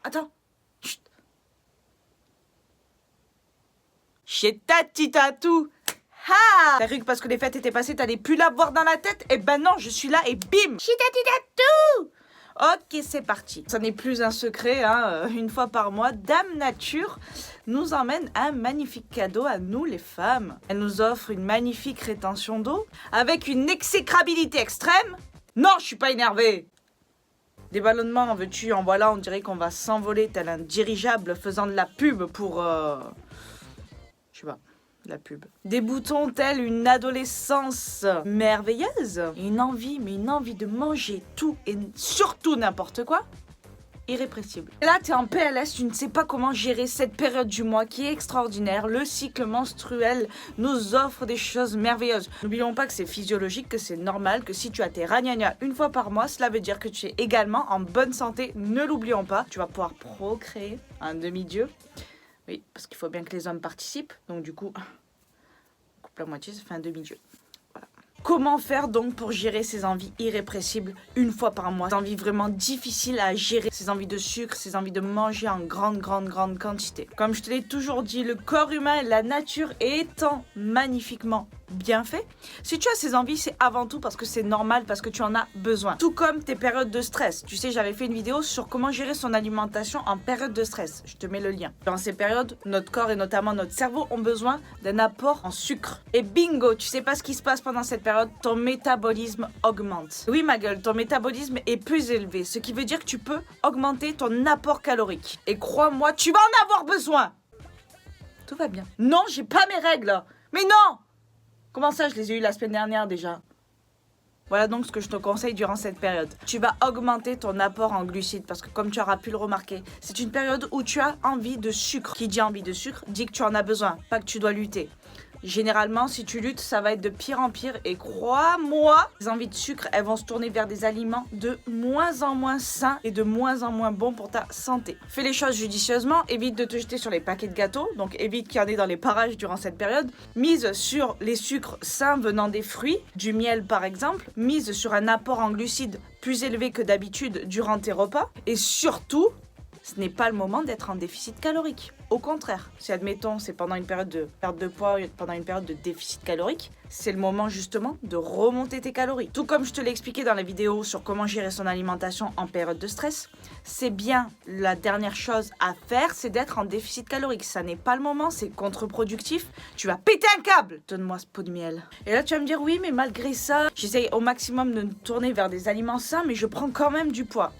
attends. Chut. Chez Tati Tatou. Ha! T'as cru que parce que les fêtes étaient passées, t'allais plus la voir dans la tête? Eh ben non, je suis là et bim! Chez Tati Tatou! Ok, c'est parti. Ça n'est plus un secret, hein. Une fois par mois, Dame Nature nous emmène un magnifique cadeau à nous les femmes. Elle nous offre une magnifique rétention d'eau avec une exécrabilité extrême. Non, je suis pas énervée. Des ballonnements, en veux-tu, en voilà, on dirait qu'on va s'envoler tel un dirigeable faisant de la pub pour... Je sais pas, la pub. Des boutons tels une adolescence merveilleuse. Une envie de manger tout et surtout n'importe quoi. Irrépressible. Et là, t'es en PLS, tu ne sais pas comment gérer cette période du mois qui est extraordinaire. Le cycle menstruel nous offre des choses merveilleuses. N'oublions pas que c'est physiologique, que c'est normal, que si tu as tes ragnagnas une fois par mois, cela veut dire que tu es également en bonne santé. Ne l'oublions pas. Tu vas pouvoir procréer un demi-dieu. Oui, parce qu'il faut bien que les hommes participent. Donc du coup, on coupe la moitié, ça fait un demi-dieu. Voilà. Comment faire donc pour gérer ces envies irrépressibles une fois par mois? Ces envies vraiment difficiles à gérer, ces envies de sucre, ces envies de manger en grande quantité. Comme je te l'ai toujours dit, le corps humain et la nature étant magnifiquement bien fait, si tu as ces envies, c'est avant tout parce que c'est normal, parce que tu en as besoin. Tout comme tes périodes de stress. Tu sais, j'avais fait une vidéo sur comment gérer son alimentation en période de stress. Je te mets le lien. Dans ces périodes, notre corps et notamment notre cerveau ont besoin d'un apport en sucre. Et bingo, tu sais pas ce qui se passe pendant cette période, ton métabolisme augmente. Oui, ma gueule, ton métabolisme est plus élevé, ce qui veut dire que tu peux augmenter ton apport calorique. Et crois-moi, tu vas en avoir besoin. Tout va bien. Non, j'ai pas mes règles. Mais non! Comment ça, je les ai eues la semaine dernière déjà? Voilà donc ce que je te conseille durant cette période. Tu vas augmenter ton apport en glucides parce que comme tu auras pu le remarquer, c'est une période où tu as envie de sucre. Qui dit envie de sucre dit que tu en as besoin, pas que tu dois lutter. Généralement, si tu luttes, ça va être de pire en pire et crois-moi, les envies de sucre, elles vont se tourner vers des aliments de moins en moins sains et de moins en moins bons pour ta santé. Fais les choses judicieusement, évite de te jeter sur les paquets de gâteaux, donc évite qu'il y en ait dans les parages durant cette période. Mise sur les sucres sains venant des fruits, du miel par exemple. Mise sur un apport en glucides plus élevé que d'habitude durant tes repas. Et surtout, ce n'est pas le moment d'être en déficit calorique. Au contraire, si admettons c'est pendant une période de perte de poids, pendant une période de déficit calorique, c'est le moment justement de remonter tes calories. Tout comme je te l'ai expliqué dans la vidéo sur comment gérer son alimentation en période de stress, c'est bien la dernière chose à faire, c'est d'être en déficit calorique. Ça n'est pas le moment, c'est contre-productif. Tu vas péter un câble. Donne-moi ce pot de miel. Et là tu vas me dire oui, mais malgré ça, j'essaye au maximum de me tourner vers des aliments sains, mais je prends quand même du poids.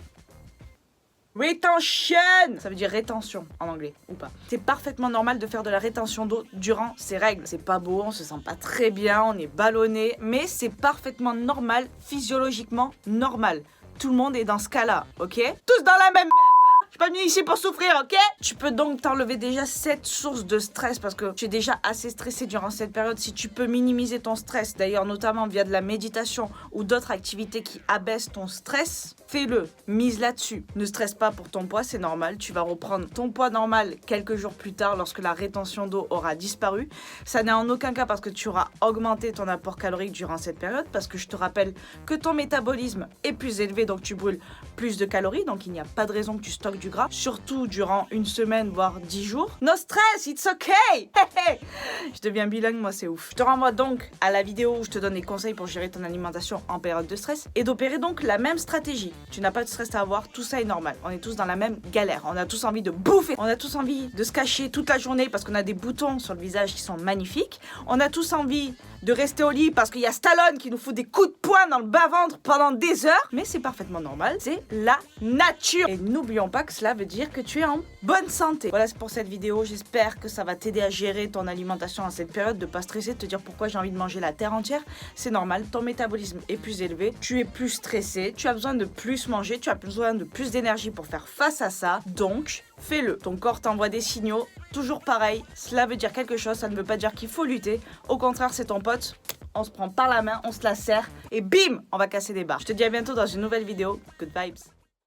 Retention! Ça veut dire rétention en anglais, ou pas. C'est parfaitement normal de faire de la rétention d'eau durant ces règles. C'est pas beau, on se sent pas très bien, on est ballonné, mais c'est parfaitement normal, physiologiquement normal. Tout le monde est dans ce cas-là, ok? Tous dans la même merde! Je suis pas venue ici pour souffrir, ok? Tu peux donc t'enlever déjà cette source de stress parce que tu es déjà assez stressé durant cette période. Si tu peux minimiser ton stress, d'ailleurs notamment via de la méditation ou d'autres activités qui abaissent ton stress, fais-le. Mise là-dessus. Ne stresse pas pour ton poids, c'est normal. Tu vas reprendre ton poids normal quelques jours plus tard lorsque la rétention d'eau aura disparu. Ça n'est en aucun cas parce que tu auras augmenté ton apport calorique durant cette période parce que je te rappelle que ton métabolisme est plus élevé donc tu brûles plus de calories donc il n'y a pas de raison que tu stockes du gras, surtout durant une semaine, voire 10 jours. No stress, it's okay! Je deviens bilingue, moi c'est ouf. Je te renvoie donc à la vidéo où je te donne des conseils pour gérer ton alimentation en période de stress et d'opérer donc la même stratégie. Tu n'as pas de stress à avoir, tout ça est normal. On est tous dans la même galère, on a tous envie de bouffer, on a tous envie de se cacher toute la journée parce qu'on a des boutons sur le visage qui sont magnifiques. On a tous envie de rester au lit parce qu'il y a Stallone qui nous fout des coups de poing dans le bas-ventre pendant des heures. Mais c'est parfaitement normal, c'est la nature. Et n'oublions pas que cela veut dire que tu es en bonne santé. Voilà, c'est pour cette vidéo. J'espère que ça va t'aider à gérer ton alimentation à cette période, de pas stresser, de te dire pourquoi j'ai envie de manger la terre entière. C'est normal, ton métabolisme est plus élevé, tu es plus stressé, tu as besoin de plus manger, tu as besoin de plus d'énergie pour faire face à ça. Donc, fais-le. Ton corps t'envoie des signaux, toujours pareil. Cela veut dire quelque chose, ça ne veut pas dire qu'il faut lutter. Au contraire, c'est ton pote. On se prend par la main, on se la serre et bim, on va casser des barres. Je te dis à bientôt dans une nouvelle vidéo. Good vibes.